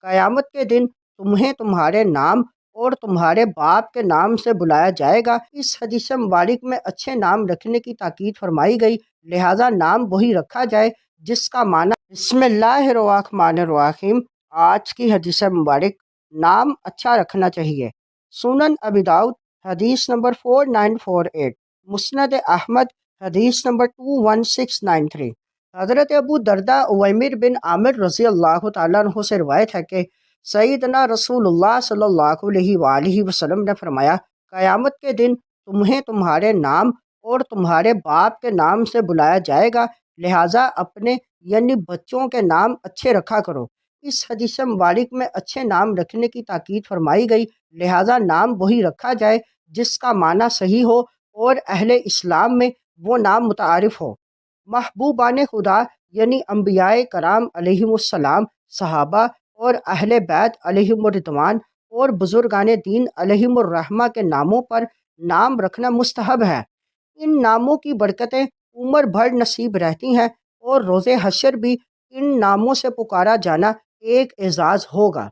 قیامت کے دن تمہیں تمہارے نام اور تمہارے باپ کے نام سے بلایا جائے گا۔ اس حدیث مبارک میں اچھے نام رکھنے کی تاکید فرمائی گئی، لہٰذا نام وہی رکھا جائے جس کا معنی بسم اللہ الرحمن الرحیم۔ آج کی حدیث مبارک، نام اچھا رکھنا چاہیے۔ سنن ابی داؤد حدیث نمبر 4948، مسند احمد حدیث نمبر 21693۔ حضرت ابو درداء عویمر بن عامر رضی اللہ تعالیٰ عنہ سے روایت ہے کہ سیدنا رسول اللہ صلی اللہ علیہ وآلہ وسلم نے فرمایا، قیامت کے دن تمہیں تمہارے نام اور تمہارے باپ کے نام سے بلایا جائے گا، لہٰذا اپنے یعنی بچوں کے نام اچھے رکھا کرو۔ اس حدیث مبارک میں اچھے نام رکھنے کی تاکید فرمائی گئی، لہٰذا نام وہی رکھا جائے جس کا معنی صحیح ہو اور اہل اسلام میں وہ نام متعارف ہو۔ محبوبان خدا یعنی انبیاء کرام علیہم السلام، صحابہ اور اہل بیت علیہم الرضوان اور بزرگان دین علیہم الرحمہ کے ناموں پر نام رکھنا مستحب ہے۔ ان ناموں کی برکتیں عمر بھر نصیب رہتی ہیں اور روز حشر بھی ان ناموں سے پکارا جانا ایک اعزاز ہوگا۔